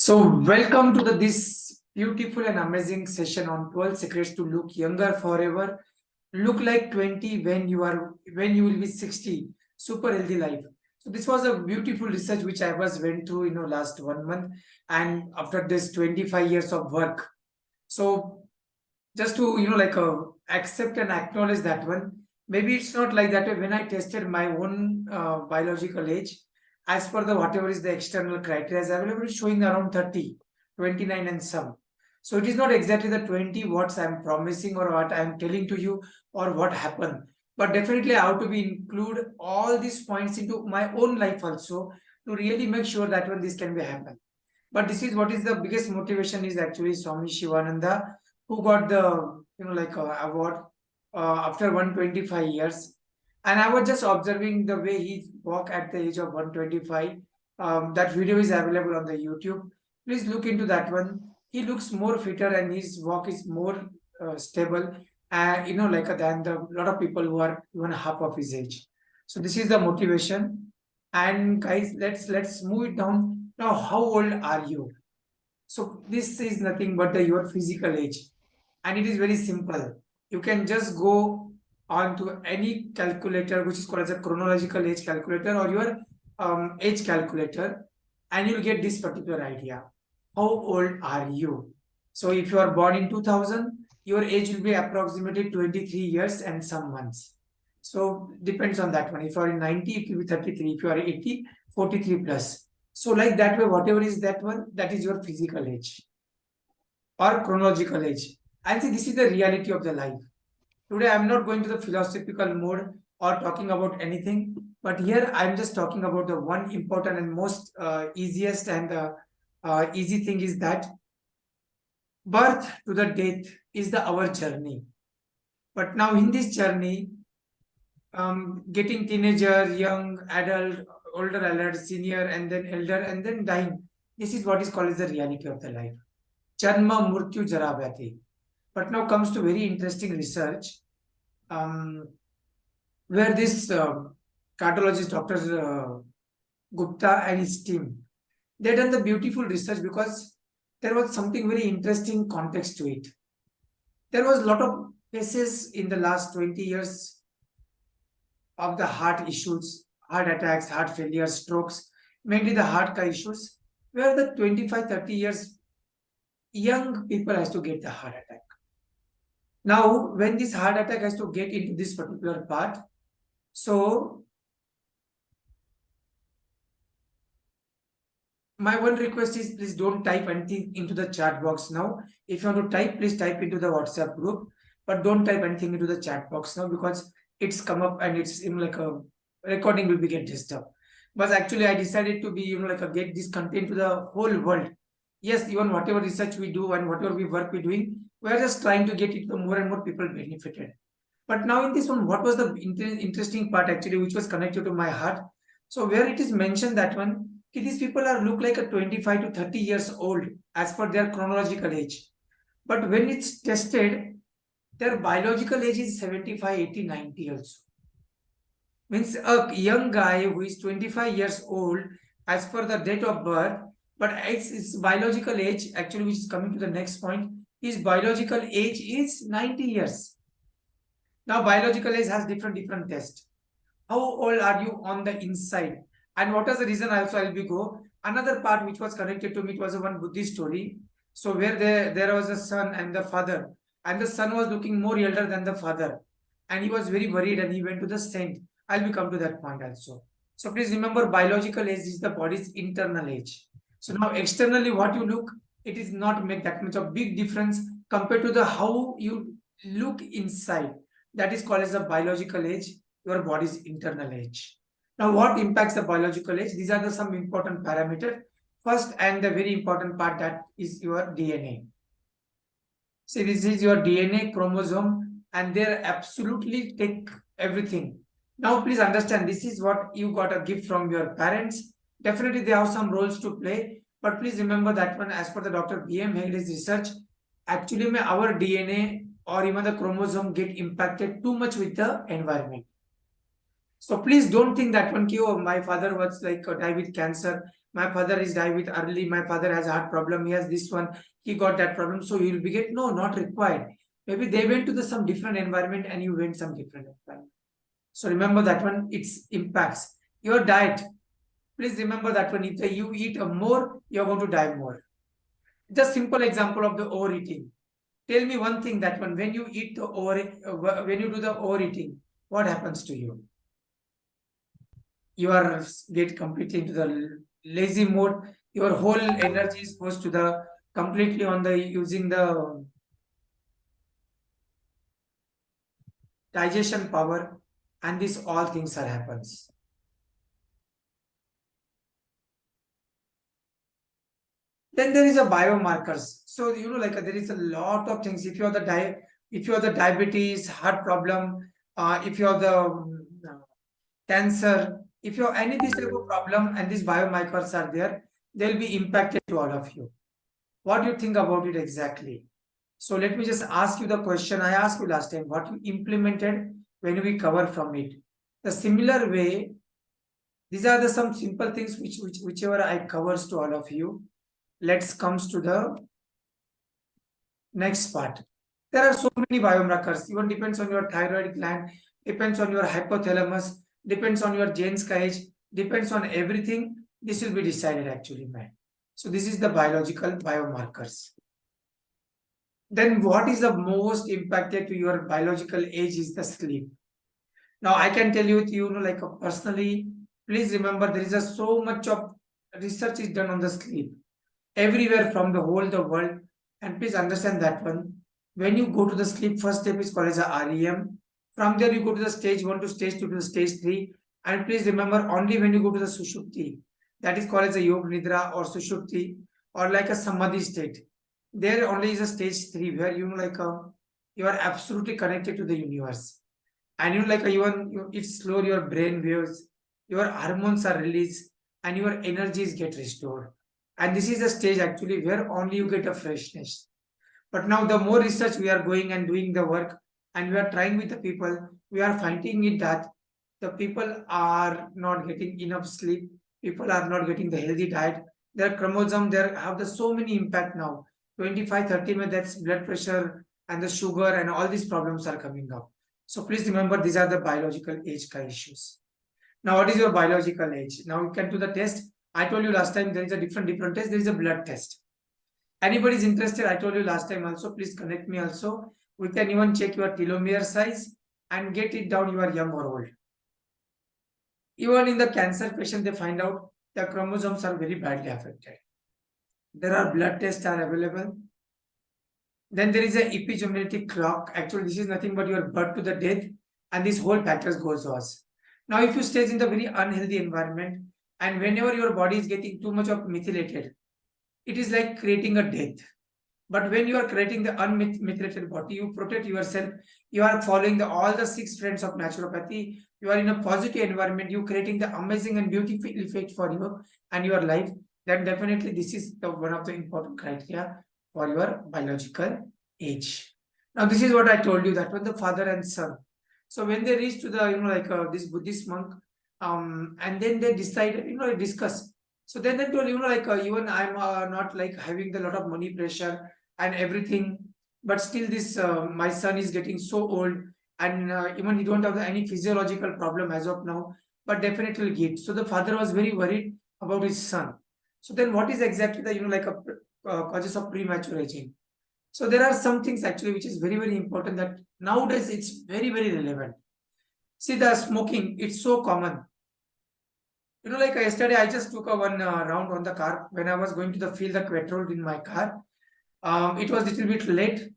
Welcome to this beautiful and amazing session on 12 secrets to look younger forever. Look like 20 when you will be 60. Super healthy life. So this was a beautiful research which I was went through, last 1 month, and after this 25 years of work. So just to accept and acknowledge that one. Maybe it's not like that way. When I tested my own biological age, as per the whatever is the external criteria is available, it's showing around 30, 29 and some. So it is not exactly the 20 what I'm promising or what I'm telling to you or what happened, but definitely I have to be include all these points into my own life also to really make sure that when this can be happen. But this is what is the biggest motivation is actually Swami Shivananda, who got the award after 125 years. And I was just observing the way he walked at the age of 125. That video is available on the YouTube. Please look into that one. He looks more fitter and his walk is more stable. Than the lot of people who are even half of his age. So this is the motivation. And guys, let's move it down. Now, how old are you? So this is nothing but your physical age, and it is very simple. You can just go on to any calculator which is called as a chronological age calculator or your age calculator, and you'll get this particular idea. How old are you? So if you are born in 2000, your age will be approximately 23 years and some months. So depends on that one. If you are in 90, it will be 33. If you are 80, 43 plus. So like that way, whatever is that one, that is your physical age or chronological age. I think this is the reality of the life. Today, I'm not going to the philosophical mode or talking about anything, but here I'm just talking about the one important and most easiest and easy thing is that birth to the death is our journey. But now in this journey, getting teenager, young, adult, older adult, senior, and then elder, and then dying. This is what is called as the reality of the life. Janma, Murtyu, Jarabhyati. But now comes to very interesting research, where this cardiologist, Dr. Gupta and his team, they done the beautiful research because there was something very interesting context to it. There was a lot of cases in the last 20 years of the heart issues, heart attacks, heart failure, strokes, mainly the heart issues, where the 25, 30 years young people has to get the heart attack. Now, when this heart attack has to get into this particular part, so my one request is please don't type anything into the chat box now. If you want to type, please type into the WhatsApp group, but don't type anything into the chat box now because it's come up and it's like a recording will be get disturbed. But actually, I decided to be get this content to the whole world. Yes, even whatever research we do and whatever we work we're doing, we're just trying to get it to more and more people benefited. But now in this one, what was the interesting part actually, which was connected to my heart? So where it is mentioned that one, these people are look like a 25 to 30 years old as per their chronological age. But when it's tested, their biological age is 75, 80, 90 also. Means a young guy who is 25 years old as per the date of birth, but its biological age, actually, which is coming to the next point, his biological age is 90 years. Now, biological age has different tests. How old are you on the inside? And what is the reason also I'll be go. Another part which was connected to me, it was a one Buddhist story. So where there was a son and the father, and the son was looking more elder than the father. And he was very worried and he went to the saint. I'll be come to that point also. So please remember biological age is the body's internal age. So now externally what you look, it is not make that much of big difference compared to the how you look inside. That is called as the biological age, your body's internal age. Now what impacts the biological age? These are the some important parameters. First and the very important part that is your DNA. See, this is your DNA chromosome and they absolutely take everything. Now please understand, this is what you got a gift from your parents. Definitely they have some roles to play, but please remember that one as per the Dr. B.M. Hegde's research, actually our DNA or even the chromosome get impacted too much with the environment. So please don't think that one, oh, my father was like died with cancer, my father is died with early, my father has a heart problem, he has this one, he got that problem, so you will be get, no, not required. Maybe they went to the some different environment and you went some different environment. So remember that one, its impacts. Your diet, please remember that one, if you eat more, you're going to die more. Just simple example of the overeating. Tell me one thing that one, when you eat the when you do the overeating, what happens to you? You are get completely into the lazy mode. Your whole energy is goes to the completely on the using the digestion power, and this all things are happens. Then there is a biomarkers. So like there is a lot of things. If you have the if you have the diabetes, heart problem, if you have the cancer, if you have any this type of problem and these biomarkers are there, they'll be impacted to all of you. What do you think about it exactly? So let me just ask you the question I asked you last time. What you implemented when we cover from it? The similar way, these are the some simple things whichever I covers to all of you. Let's comes to the next part. There are so many biomarkers. Even depends on your thyroid gland, depends on your hypothalamus, depends on your genes age, depends on everything. This will be decided actually, man. So this is the biological biomarkers. Then what is the most impacted to your biological age is the sleep. Now I can tell you, like personally, please remember there is a so much of research is done on the sleep everywhere from the whole the world. And please understand that one. When you go to the sleep, first step is called as a REM. From there you go to the stage 1 to stage 2 to the stage 3. And please remember only when you go to the Sushupti, that is called as a Yog Nidra or Sushupti or like a Samadhi state. There only is a stage 3 where you are absolutely connected to the universe. And it's slow your brain waves, your hormones are released, and your energies get restored. And this is the stage actually where only you get a freshness. But now the more research we are going and doing the work, and we are trying with the people, we are finding it that the people are not getting enough sleep, people are not getting the healthy diet, their chromosome, they have the so many impact now. 25, 30, that's blood pressure and the sugar and all these problems are coming up. So please remember these are the biological age issues. Now what is your biological age? Now you can do the test. I told you last time there is a different test. There is a blood test. Anybody is interested, I told you last time also, please connect me also. We can even check your telomere size and get it down you are young or old. Even in the cancer patient, they find out the chromosomes are very badly affected. There are blood tests are available. Then there is an epigenetic clock. Actually, this is nothing but your birth to the death, and this whole factors goes on. Now, if you stay in the very unhealthy environment, and whenever your body is getting too much of methylated, it is like creating a death. But when you are creating the unmethylated body, you protect yourself. You are following all the 6 friends of naturopathy. You are in a positive environment. You creating the amazing and beautiful effect for you and your life. Then definitely this is one of the important criteria for your biological age. Now this is what I told you that when the father and son. So when they reach to the this Buddhist monk, and then they decided discuss. So then they told even I'm not like having a lot of money pressure and everything, but still this my son is getting so old, and even he don't have any physiological problem as of now, but definitely will get. So the father was very worried about his son. So then what is exactly the causes of premature aging? So there are some things actually which is very important that nowadays it's very relevant. See, the smoking, it's so common. Like yesterday I just took a one round on the car when I was going to the fill the petrol in my car. It was little bit late,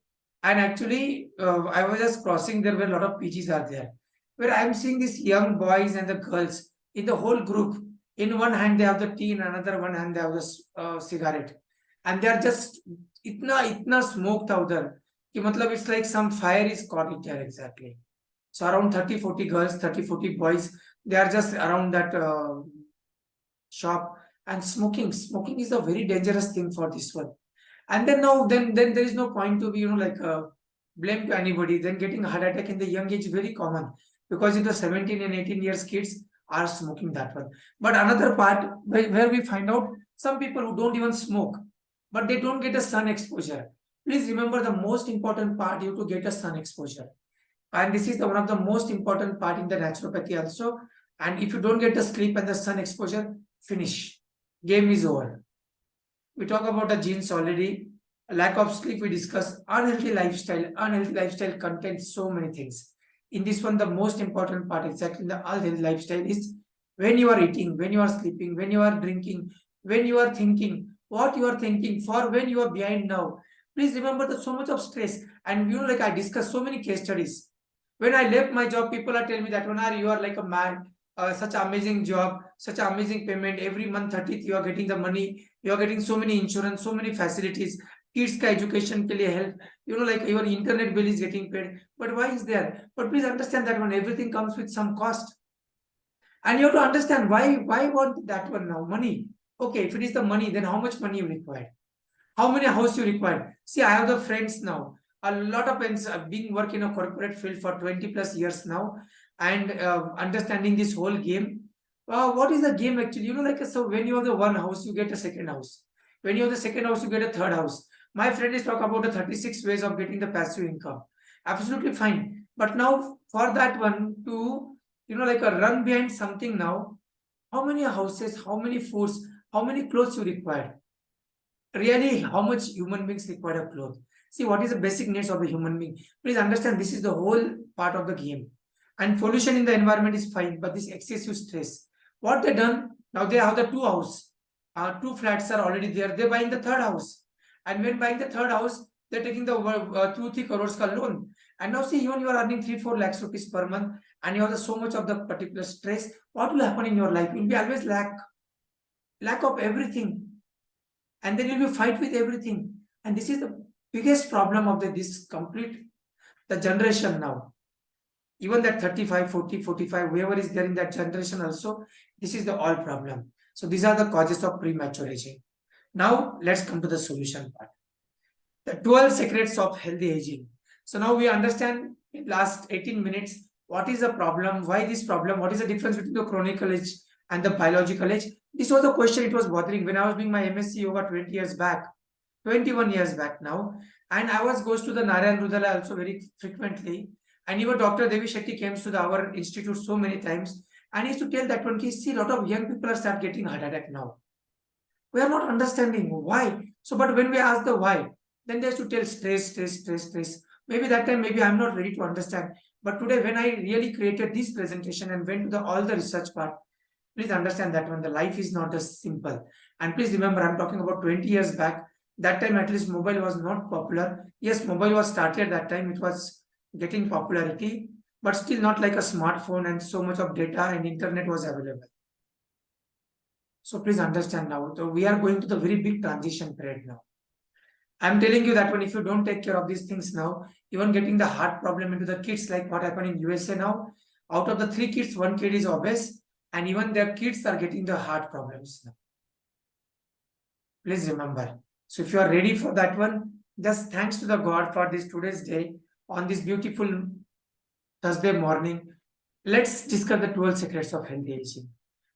and actually I was just crossing. There were a lot of PGs are there, where I'm seeing these young boys and the girls in the whole group. In one hand they have the tea, in another one hand they have the cigarette, and they are just itna smoked out there. It's like some fire is caught it there exactly. So around 30-40 girls, 30-40 boys, they are just around that shop and smoking. Smoking is a very dangerous thing for this one. And then now, then there is no point to be blame to anybody. Then getting a heart attack in the young age very common, because in the 17 and 18 years kids are smoking that one. But another part where we find out some people who don't even smoke, but they don't get a sun exposure. Please remember the most important part, you to get a sun exposure. And this is the one of the most important part in the naturopathy also. And if you don't get the sleep and the sun exposure, finish. Game is over. We talk about the genes already. Lack of sleep, we discuss unhealthy lifestyle. Unhealthy lifestyle contains so many things. In this one, the most important part exactly in the unhealthy lifestyle is when you are eating, when you are sleeping, when you are drinking, when you are thinking, what you are thinking, for when you are behind now. Please remember that so much of stress. And like I discussed so many case studies. When I left my job, people are telling me that, you are like a man, such an amazing job, such an amazing payment. Every month 30th, you are getting the money, you are getting so many insurance, so many facilities. Kids ka education ke liye help, like your internet bill is getting paid. But why is there? But please understand that when everything comes with some cost. And you have to understand why want that one now? Money. Okay, if it is the money, then how much money you require? How many house you require? See, I have the friends now. A lot of friends have been working in a corporate field for 20 plus years now and understanding this whole game. What is the game actually? So when you have the one house, you get a second house. When you have the second house, you get a third house. My friend is talk about the 36 ways of getting the passive income. Absolutely fine. But now for that one to, a run behind something now, how many houses, how many foods, how many clothes you require? Really, how much human beings require a cloth? See, what is the basic needs of a human being? Please understand, this is the whole part of the game. And pollution in the environment is fine, but this excessive stress. What they done? Now they have the two house. Two flats are already there. They're buying the third house. And when buying the third house, they're taking the 2-3 crores ka loan. And now see, even you are earning 3-4 lakhs rupees per month, and you have so much of the particular stress. What will happen in your life? It will be always lack of everything, and then you will fight with everything. And this is the biggest problem of this complete the generation now. Even that 35, 40, 45, whoever is there in that generation also, this is the all problem. So these are the causes of premature aging. Now let's come to the solution part. The 12 secrets of healthy aging. So now we understand in last 18 minutes what is the problem, why this problem, what is the difference between the chronical age and the biological age. This was the question it was bothering when I was doing my MSc over 20 years back, 21 years back now. And I was goes to the Narayan Rudala also very frequently. And even Dr. Devi Shetty came to our institute so many times. And he used to tell that one case, see, a lot of young people are start getting heart attack now. We are not understanding why. So, but when we ask the why, then they used to tell stress. Maybe that time, maybe I'm not ready to understand. But today, when I really created this presentation and went to all the research part, please understand that when the life is not as simple. And please remember, I'm talking about 20 years back. That time, at least mobile was not popular. Yes, mobile was started that time. It was getting popularity, but still not like a smartphone and so much of data and internet was available. So please understand now, so we are going to the very big transition period now. I'm telling you that when if you don't take care of these things now, even getting the heart problem into the kids, like what happened in USA now, out of the 3 kids, 1 kid is obese, and even their kids are getting the heart problems now. Please remember. So if you are ready for that one, just thanks to the God for this today's day on this beautiful Thursday morning. Let's discuss the 12 secrets of healthy aging.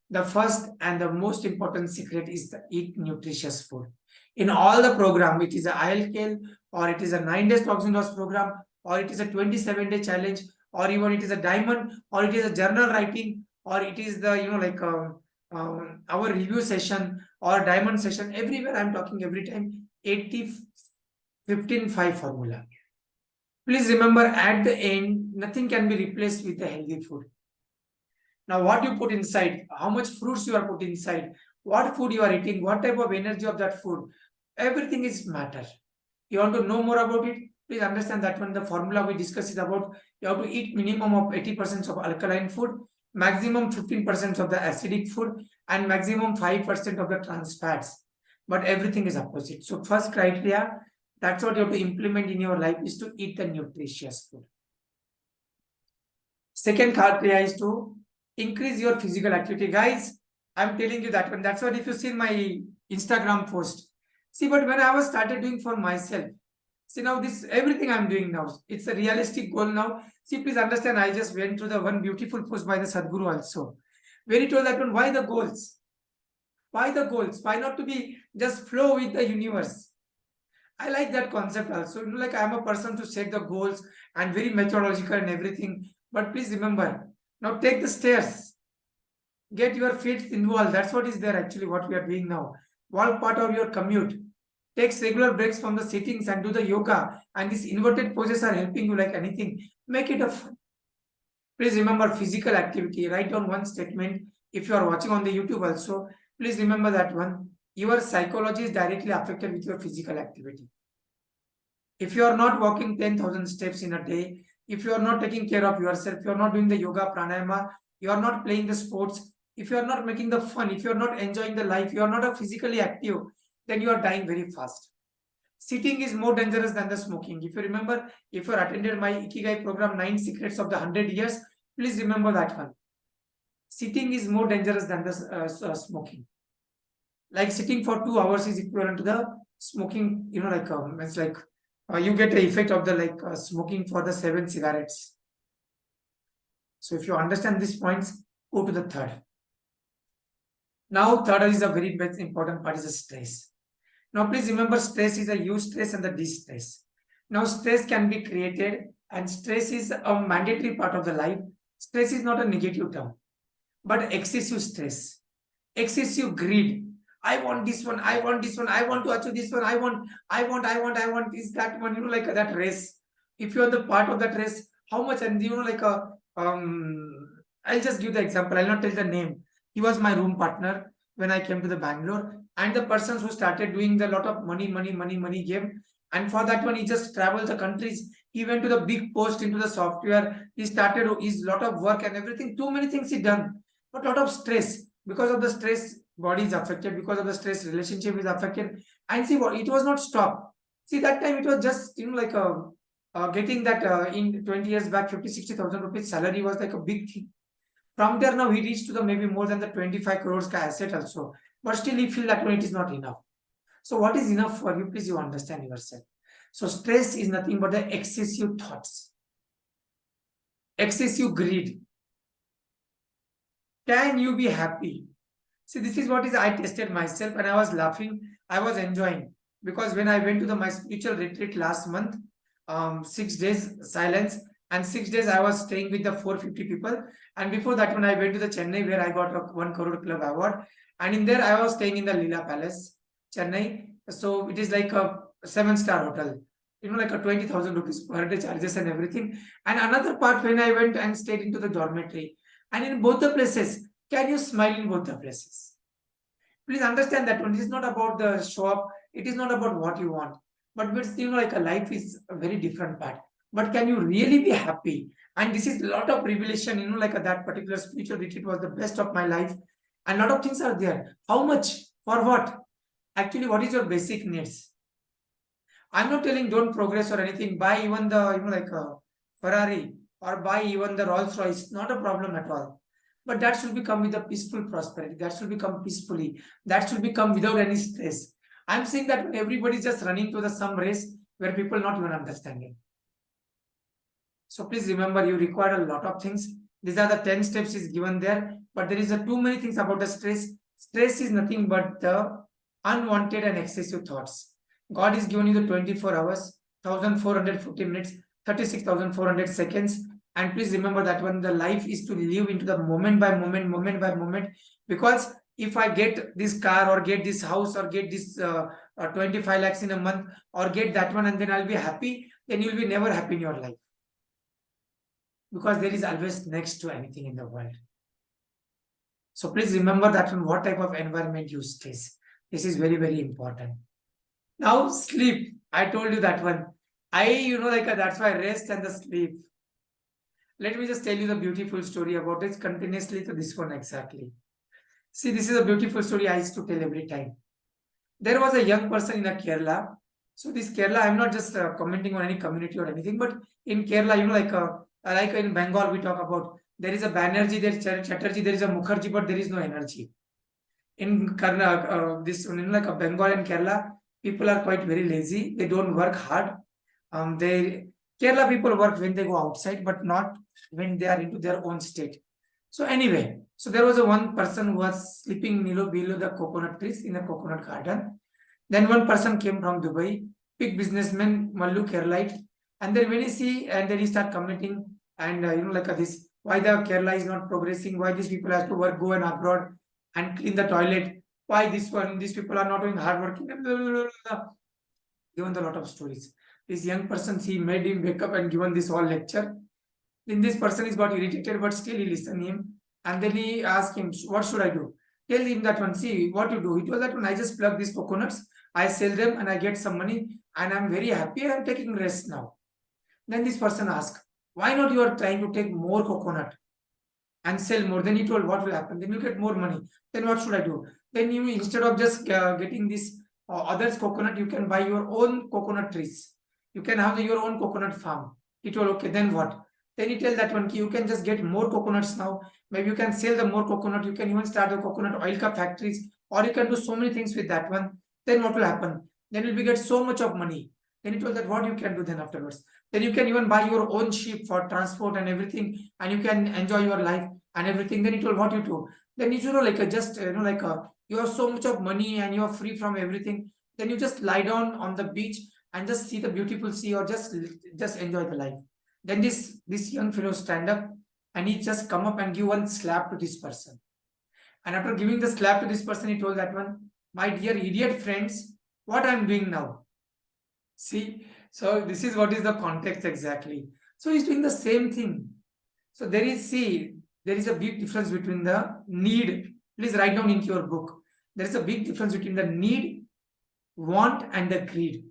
The first and the most important secret is to eat nutritious food. In all the program, it is a ILKL, or it is a 9 days toxin loss program, or it is a 27-day challenge, or even it is a diamond, or it is a journal writing, or it is the our review session or diamond session. Everywhere I'm talking every time 80-15-5 formula. Please remember, at the end, nothing can be replaced with a healthy food. Now, what you put inside, how much fruits you are put inside, what food you are eating, what type of energy of that food, everything is matter. You want to know more about it? Please understand that when the formula we discuss is about, you have to eat minimum of 80% of alkaline food, maximum 15% of the acidic food, and maximum 5% of the trans fats. But everything is opposite. So first criteria, that's what you have to implement in your life, is to eat the nutritious food. Second criteria is to increase your physical activity. Guys, I'm telling you that one. That's what if you see my Instagram post. See, but when I was started doing for myself, see now this everything I'm doing now, it's a realistic goal now. See, please understand, I just went through the one beautiful post by the Sadhguru also. When he told that one, why the goals? Why the goals? Why not to be just flow with the universe? I like that concept also. Like I'm a person to set the goals and very methodological and everything. But please remember, now take the stairs. Get your feet involved. That's what is there actually, what we are doing now. Walk part of your commute. Takes regular breaks from the sittings and do the yoga. And these inverted poses are helping you like anything. Make it a fun. Please remember physical activity. Write down one statement. If you are watching on the YouTube also, please remember that one. Your psychology is directly affected with your physical activity. If you are not walking 10,000 steps in a day, if you are not taking care of yourself, you are not doing the yoga, pranayama, you are not playing the sports, if you are not making the fun, if you are not enjoying the life, you are not a physically active, then you are dying very fast. Sitting is more dangerous than the smoking. If you remember, if you attended my Ikigai program, 9 Secrets of the 100 Years, please remember that one. Sitting is more dangerous than the smoking. Like sitting for 2 hours is equivalent to the smoking, it's like you get the effect of the smoking for the 7 cigarettes. So if you understand these points, go to the third. Now, third is a very important part, is the stress. Now, please remember, stress is a eustress and the distress. Now, stress can be created, and stress is a mandatory part of the life. Stress is not a negative term, but excessive stress, excessive greed. I want this one, I want this one, I want to achieve this one, I want, is that one, like that race. If you're the part of that race, how much, and I'll just give the example, I'll not tell the name. He was my room partner when I came to the Bangalore, and the persons who started doing the lot of money game. And for that one, he just traveled the countries. He went to the big post into the software. He started his lot of work and everything. Too many things he done, but lot of stress. Because of the stress, body is affected. Because of the stress, relationship is affected. And see what, it was not stopped. See, that time it was just getting that in 20 years back, 50,000-60,000 rupees salary was like a big thing. From there now he reached to the maybe more than the 25 crores asset also. But still he feel that when it is not enough. So what is enough for you? Please you understand yourself. So stress is nothing but the excessive thoughts, excessive greed. Can you be happy? See, this is what is I tested myself and I was laughing. I was enjoying because when I went to my spiritual retreat last month, 6 days silence, and 6 days I was staying with the 450 people. And before that, when I went to the Chennai, where I got a 1 crore club award, and in there I was staying in the Leela Palace, Chennai. So it is like a 7-star hotel, like a 20,000 rupees per day charges and everything. And another part, when I went and stayed into the dormitory, and in both the places, can you smile in both the places? Please understand that one. It is not about the show up. It is not about what you want. But it's like a life is a very different part. But can you really be happy? And this is a lot of revelation, like that particular spiritual retreat was the best of my life. And a lot of things are there. How much? For what? Actually, what is your basic needs? I'm not telling don't progress or anything. Buy even the, like a Ferrari or buy even the Rolls Royce. Not a problem at all. But that should become with a peaceful prosperity. That should become peacefully. That should become without any stress. I'm saying that everybody is just running to some race where people not even understanding. So please remember, you require a lot of things. These are the 10 steps is given there. But there is too many things about the stress. Stress is nothing but the unwanted and excessive thoughts. God is given you the 24 hours, 1,450 minutes, 36,400 seconds. And please remember that when the life is to live into the moment by moment, because if I get this car or get this house or get this 25 lakhs in a month or get that one and then I'll be happy, then you'll be never happy in your life. Because there is always next to anything in the world. So please remember that from what type of environment you stay. This is very, very important. Now sleep. I told you that one. That's why rest and the sleep. Let me just tell you the beautiful story about it continuously to this one exactly. See, this is a beautiful story I used to tell every time. There was a young person in a Kerala. So this Kerala, I'm not just commenting on any community or anything, but in Kerala, like in Bengal, we talk about there is a Banerjee, there is Chatterjee, there is a Mukherjee, but there is no energy. In Bengal and Kerala, people are quite very lazy. They don't work hard. Kerala people work when they go outside, but not when they are into their own state. So anyway, So there was a one person who was sleeping below the coconut trees in a coconut garden. Then one person came from Dubai, big businessman, Mallu Keralite. And then when he see, and then he start commenting, and this, why the Kerala is not progressing, why these people have to work, go and abroad and clean the toilet, why these people are not doing hard working, blah, blah, blah, blah. Given a lot of stories. This young person, he made him wake up and given this whole lecture. Then this person is got irritated, but still he listened him. And then he asked him, what should I do? Tell him that one, see what you do. He told that when I just plug these coconuts, I sell them and I get some money and I'm very happy. I'm taking rest now. Then this person asked, why not you are trying to take more coconut and sell more? Then he told, what will happen? Then you get more money. Then what should I do? Then you, instead of just getting this others coconut, you can buy your own coconut trees. You can have your own coconut farm. He told, okay, then what? Then he tell that one, you can just get more coconuts now. Maybe you can sell the more coconut. You can even start the coconut oil cup factories, or you can do so many things with that one. Then what will happen? Then you will get so much of money. Then he told that what you can do then afterwards. Then you can even buy your own ship for transport and everything, and you can enjoy your life and everything. Then he told what you do. Then you you have so much of money and you are free from everything. Then you just lie down on the beach and just see the beautiful sea, or just enjoy the life. Then this young fellow stand up and he just come up and give one slap to this person. And after giving the slap to this person, he told that one, my dear idiot friends, what I'm doing now. See, so this is what is the context exactly. So he's doing the same thing. So there is a big difference between the need. Please write down into your book. There is a big difference between the need, want, and the greed.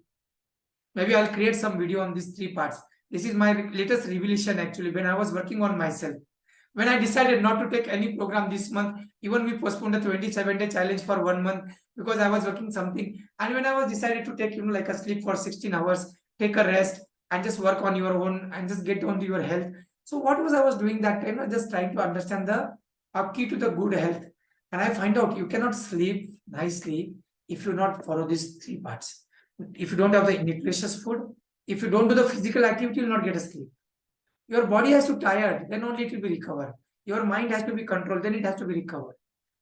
Maybe I'll create some video on these three parts. This is my latest revelation actually when I was working on myself. When I decided not to take any program this month, even we postponed the 27-day challenge for 1 month because I was working something. And when I was decided to take, like a sleep for 16 hours, take a rest and just work on your own and just get on to your health. So what was I was doing that time? Just trying to understand the key to the good health. And I find out you cannot sleep nicely if you not follow these three parts. If you don't have the nutritious food, if you don't do the physical activity, you will not get a sleep. Your body has to tired, then only it will be recovered. Your mind has to be controlled, then it has to be recovered.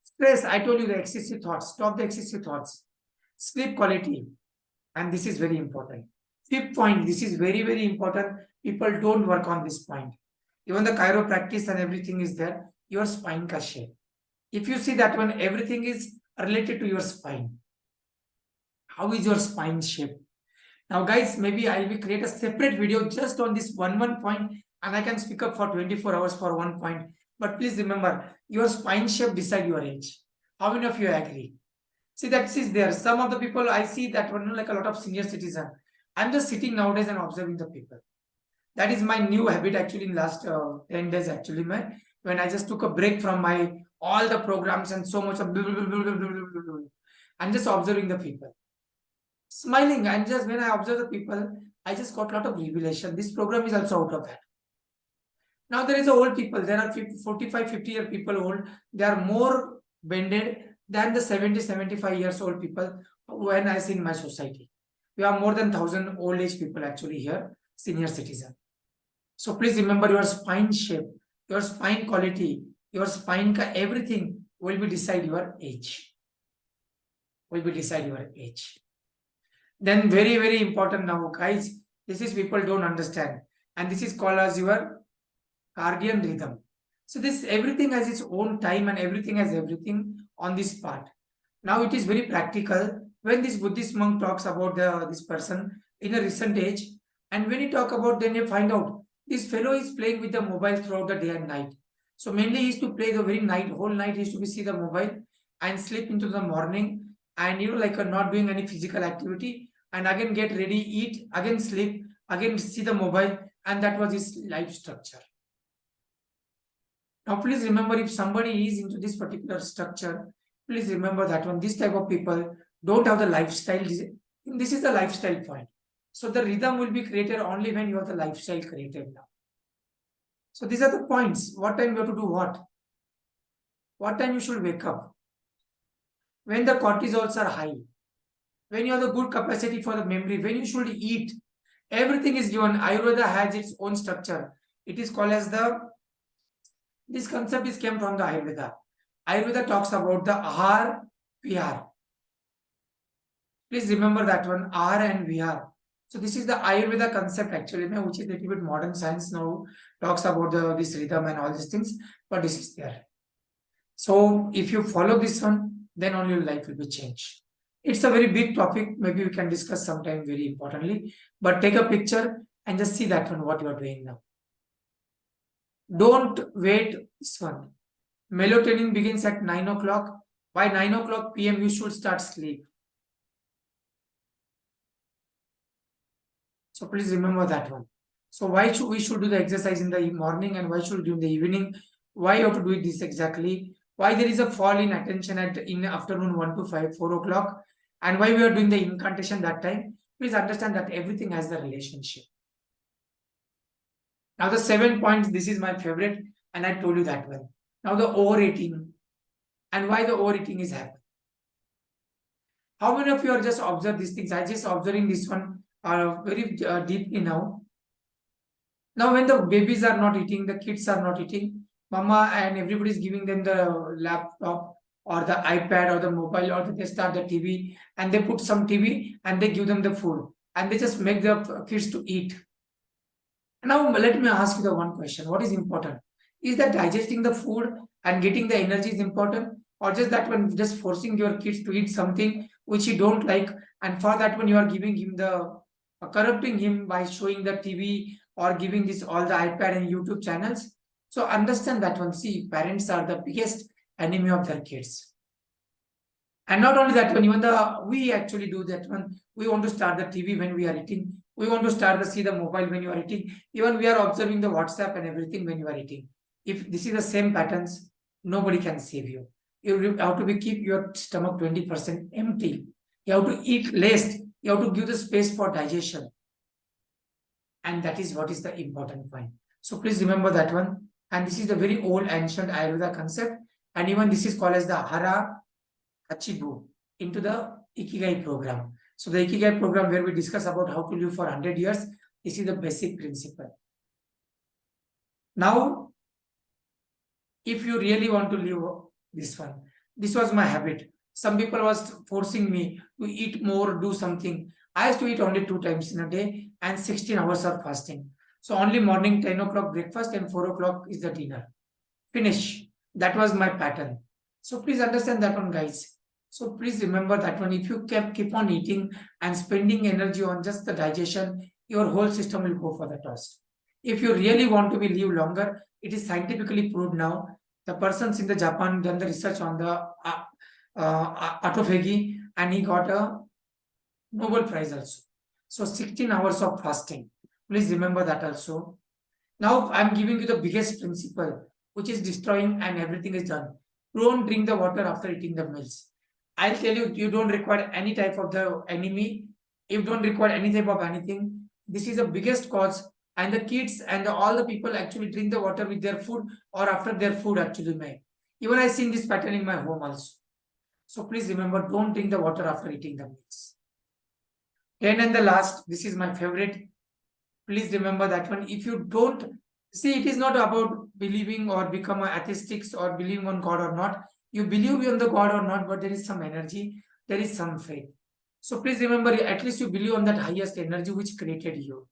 Stress, I told you the excessive thoughts. Stop the excessive thoughts. Sleep quality, and this is very important. Fifth point, this is very, very important. People don't work on this point. Even the chiropractic and everything is there. Your spine ka shape. If you see that one, everything is related to your spine. How is your spine shape? Now, guys, maybe I will create a separate video just on this one point, and I can speak up for 24 hours for one point. But please remember, your spine shape decide your age. How many of you agree? See, that is there. Some of the people I see that one like a lot of senior citizen. I'm just sitting nowadays and observing the people. That is my new habit actually in last 10 days actually, when I just took a break from my all the programs and so much of blah, blah, blah, blah, blah, blah, blah, blah. I'm just observing the people. Smiling, and just when I observe the people, I just got a lot of revelation. This program is also out of that. Now there is a old people. There are 45, 50-year people old. They are more bended than the 70, 75 years old people when I see in my society. We have more than 1,000 old age people actually here, senior citizen. So please remember your spine shape, your spine quality, your spine, everything will be decide your age. Will be decide your age. Then very, very important now, guys. This is people don't understand. And this is called as your circadian rhythm. So this everything has its own time and everything has everything on this part. Now it is very practical. When this Buddhist monk talks about this person in a recent age, and when he talk about, then you find out this fellow is playing with the mobile throughout the day and night. So mainly he used to play the very night, whole night he used to be see the mobile and sleep into the morning, and not doing any physical activity, and again get ready, eat, again sleep, again see the mobile, and that was his life structure. Now please remember, if somebody is into this particular structure, please remember that one, this type of people don't have the lifestyle. This is the lifestyle point. So the rhythm will be created only when you have the lifestyle created now. So these are the points. What time you have to do what? What time you should wake up? When the cortisols are high. When you have the good capacity for the memory. When you should eat. Everything is given. Ayurveda has its own structure. It is called as the This concept is came from the Ayurveda. Ayurveda talks about the ahar, vihar. Please remember that one, ahar and vihar. So this is the Ayurveda concept actually, which is a little bit modern science now, talks about this rhythm and all these things, but this is there. So if you follow this one, then only your life will be changed. It's a very big topic. Maybe we can discuss sometime very importantly. But take a picture and just see that one, what you are doing now. Don't wait this one. Melatonin begins at 9 o'clock. By 9 o'clock p.m. you should start sleep. So please remember that one. So why should we should do the exercise in the morning and why should we do in the evening? Why you have to do it this exactly? Why there is a fall in attention in afternoon 1 to 5, 4 o'clock, and why we are doing the incantation that time? Please understand that everything has the relationship. Now the 7 points, this is my favorite, and I told you that one. Now the overeating, and why the overeating is happening. How many of you are just observe these things? I just observing this one very deeply now. Now when the babies are not eating, the kids are not eating, mama and everybody is giving them the laptop or the iPad or the mobile, or they start the TV and they put some TV and they give them the food and they just make the kids to eat. Now let me ask you the one question. What is important? Is that digesting the food and getting the energy is important, or just that one just forcing your kids to eat something which you don't like, and for that one you are giving him the corrupting him by showing the TV or giving this all the iPad and YouTube channels? So understand that one. See, parents are the biggest enemy of their kids. And not only that one, even we actually do that one. We want to start the TV when we are eating. We want to start to see the mobile when you are eating. Even we are observing the WhatsApp and everything when you are eating. If this is the same patterns, nobody can save you. You have to keep your stomach 20% empty. You have to eat less. You have to give the space for digestion. And that is what is the important point. So please remember that one. And this is the very old ancient Ayurveda concept. And even this is called as the Hara Achibu into the Ikigai program. So the Ikigai program where we discuss about how to live for 100 years. This is the basic principle. Now, if you really want to live this one, this was my habit. Some people was forcing me to eat more, do something. I used to eat only 2 times in a day and 16 hours of fasting. So only morning 10 o'clock breakfast and 4 o'clock is the dinner. Finish. That was my pattern. So please understand that one, guys. So please remember that one. If you keep on eating and spending energy on just the digestion, your whole system will go for the toss. If you really want to live longer, it is scientifically proved now. The persons in the Japan done the research on the autophagy, and he got a Nobel Prize also. So 16 hours of fasting. Please remember that also. Now I'm giving you the biggest principle, which is destroying and everything is done. Don't drink the water after eating the meals. I'll tell you, you don't require any type of the enemy. You don't require any type of anything. This is the biggest cause. And the kids and all the people actually drink the water with their food or after their food actually made. Even I seen this pattern in my home also. So please remember, don't drink the water after eating the meals. And the last, this is my favorite. Please remember that one. If you don't see, it is not about believing or become atheistics or believing on God or not. You believe in the God or not, but there is some energy, there is some faith. So please remember, at least you believe on that highest energy which created you.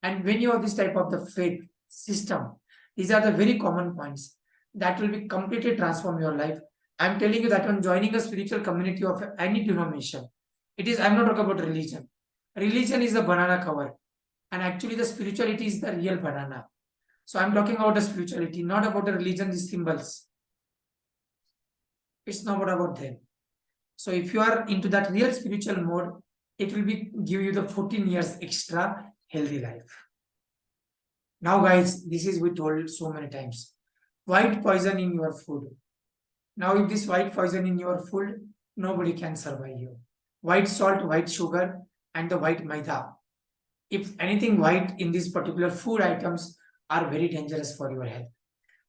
And when you have this type of the faith system, these are the very common points that will be completely transform your life. I'm telling you that when joining a spiritual community of any denomination, it is, I'm not talking about religion. Religion is the banana cover. And actually the spirituality is the real banana. So I'm talking about the spirituality, not about the religion, the symbols. It's not about them. So if you are into that real spiritual mode, it will give you the 14 years extra healthy life. Now guys, this is we told so many times. White poison in your food. Now if this white poison in your food, nobody can survive you. White salt, white sugar, and the white maida. If anything white in these particular food items are very dangerous for your health.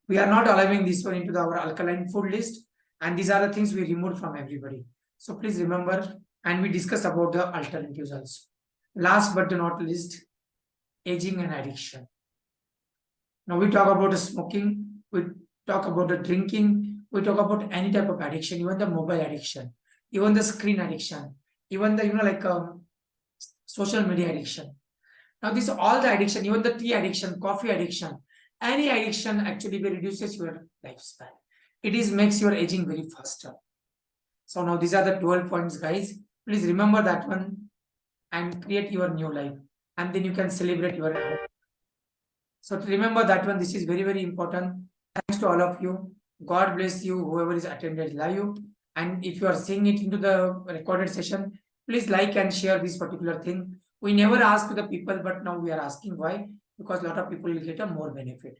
We are not allowing this one into our alkaline food list, and these are the things we removed from everybody. So please remember, and we discuss about the alternatives also. Last but not least, aging and addiction. Now we talk about the smoking, we talk about the drinking, we talk about any type of addiction, even the mobile addiction, even the screen addiction, even the social media addiction. Now, this all the addiction, even the tea addiction, coffee addiction, any addiction actually reduces your lifespan. It is makes your aging very faster. So now these are the 12 points, guys. Please remember that one and create your new life. And then you can celebrate your life. So to remember that one, this is very, very important. Thanks to all of you. God bless you, whoever is attended live. And if you are seeing it into the recorded session, please like and share this particular thing. We never ask to the people, but now we are asking why? Because a lot of people will get a more benefit.